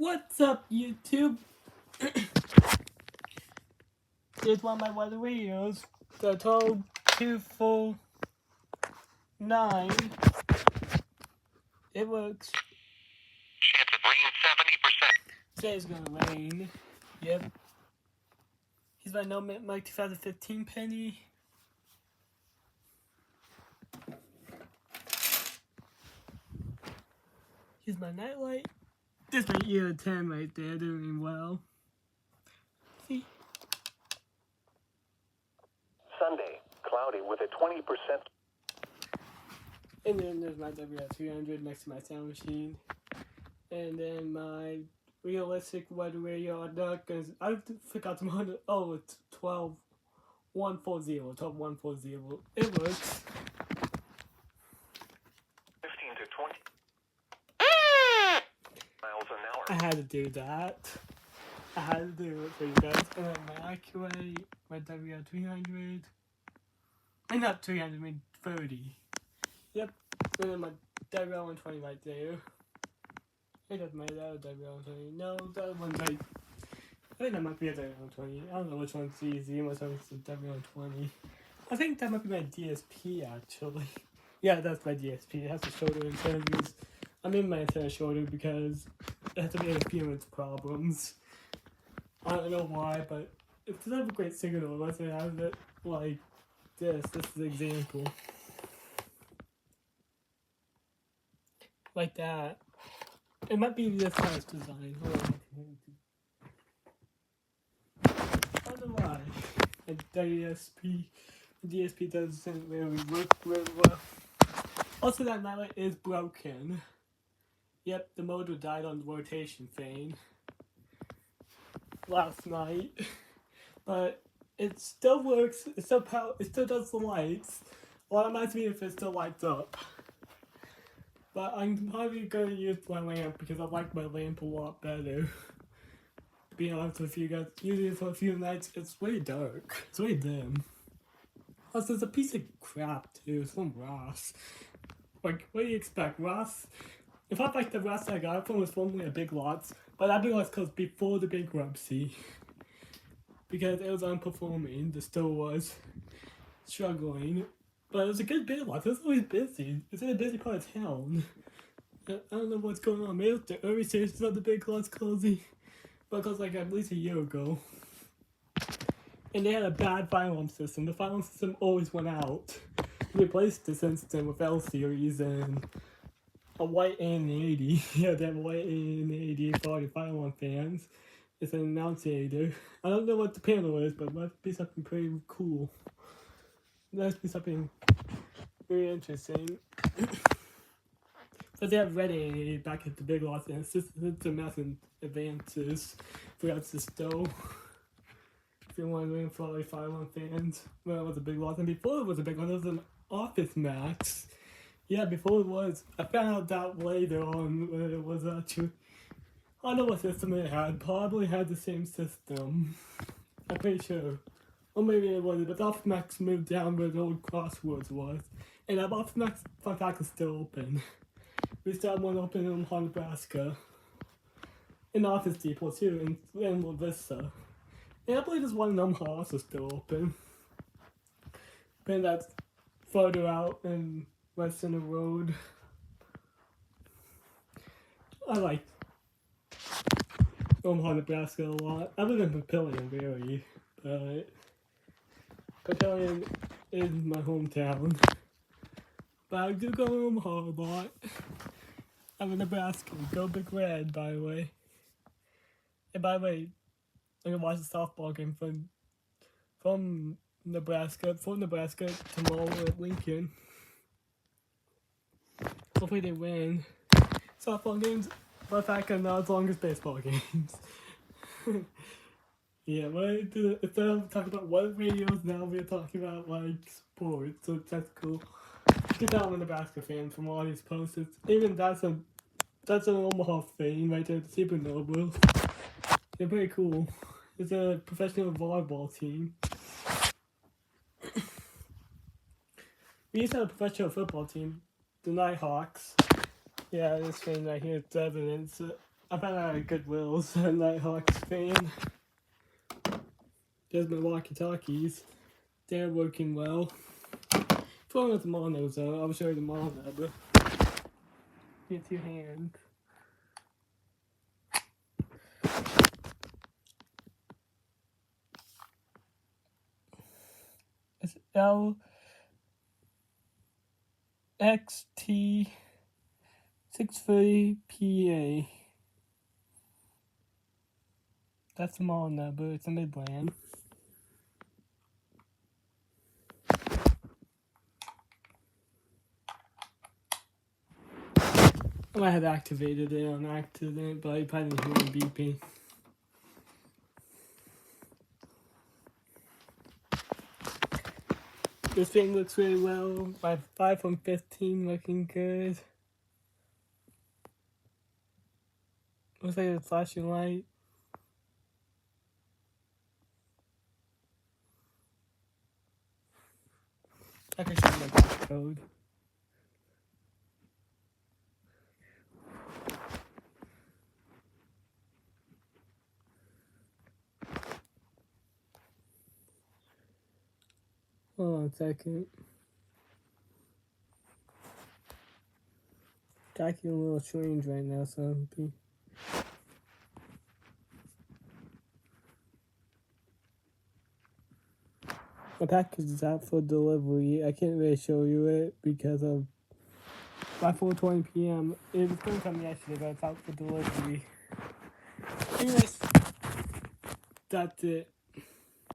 What's up, YouTube? Here's one of my weather videos. The total 249. It works. Chance of rain 70%. Today's gonna rain. Yep. Here's my No Mike 2015 penny. Here's my nightlight. This my year 10 right there, doing well. See? Sunday, cloudy with a 20%. And then there's my WR300 next to my sound machine. And then my realistic weather radio on deck, because I forgot to monitor. Oh, it's 12140. 12140. It works. 15 to 20 miles an hour. I had to do that. I had to do it for you guys. And then my Accuray, my WR300. And not 300, I mean 30. Yep. And then my WR120 right there. It doesn't matter, that WR120. No, that one's like, I think that might be a WR120. I don't know which one's easy, which one's the WR120. I think that might be my DSP actually. Yeah, that's my DSP. It has the shoulder antennas. I'm in my antenna shoulder because it has to be interference problems. I don't know why, but it doesn't have a great signal unless it has it like this. This is an example. Like that. It might be this kind of design. I don't know why. The DSP doesn't really work very well. Also, that nightlight is broken. Yep, the motor died on the rotation fan last night. But it still works. It still does the lights. Well, that reminds me if it still lights up. But I'm probably going to use my lamp because I like my lamp a lot better. To be honest with you guys, using it for a few nights, it's way dark. It's way dim. Also, it's a piece of crap too. It's from Ross. Like, what do you expect? Ross? In fact, like the Ross I got from was formerly a Big Lots, but that Big Lots closed before the bankruptcy. Because it was underperforming, the store was struggling. But it was a good Big Lots. It was always busy. It's in a busy part of town. I don't know what's going on. Maybe it's the early stages of the Big Lots closing. But it was like at least a year ago. And they had a bad fire alarm system. The fire alarm system always went out. They replaced the system with L series and a white A80. Yeah, they have a white A80 for all your fire alarm fans. It's an annunciator. I don't know what the panel is, but it must be something pretty cool. It must be something very interesting. But they have red A80 back at the Big Lots, and it's a massive advances throughout the stove. If you're wondering, for all your fire alarm fans, well, it was a Big Lots, and before it was a Big Lots, it was an Office Max. Yeah, before it was. I found out that later on when it was actually. I don't know what system it had. Probably had the same system. I'm pretty sure. Or maybe it wasn't, but the Office Max moved down where the old Crossroads was. And that Office Max, fun fact, is still open. We still have one open in Omaha, Nebraska. In Office Depot too, in La Vista. And I believe there's one in Omaha also still open. But that's further out in West Center Road. I like Omaha, Nebraska a lot. I live in Papillion, really, but Papillion is my hometown. But I do go to Omaha a lot. I'm in Nebraska. Go Big Red, by the way. And by the way, I'm gonna watch the softball game from Nebraska, for Nebraska tomorrow at Lincoln. Hopefully they win. Softball games, but fact are not as long as baseball games. Yeah, instead of talking about weather videos, now we're talking about like sports, so that's cool. You can tell I'm a Nebraska fan from all these posts. Even that's an Omaha thing right there, the Supernovas. They're pretty cool. It's a professional volleyball team. We used to have a professional football team, the Nighthawks. Yeah, this thing right here is evidence. I found out at Goodwill, so I'm not a Hawks fan. There's my walkie-talkies. They're working well. Phone with the monos though. I'll show you the mono. Get 2 hands. It's LXT630PA. That's the model number. It's a Midland. I might have activated it on accident, but I probably didn't hear it beeping. This thing looks really well. My 5 from 15 looking good. Looks like a flashing light. I can show you my code. Hold on a second. Talking a little strange right now, so I'm be. My package is out for delivery. I can't really show you it because of by 4:20 p.m. It was going to come yesterday, but it's out for delivery. Anyways, that's it.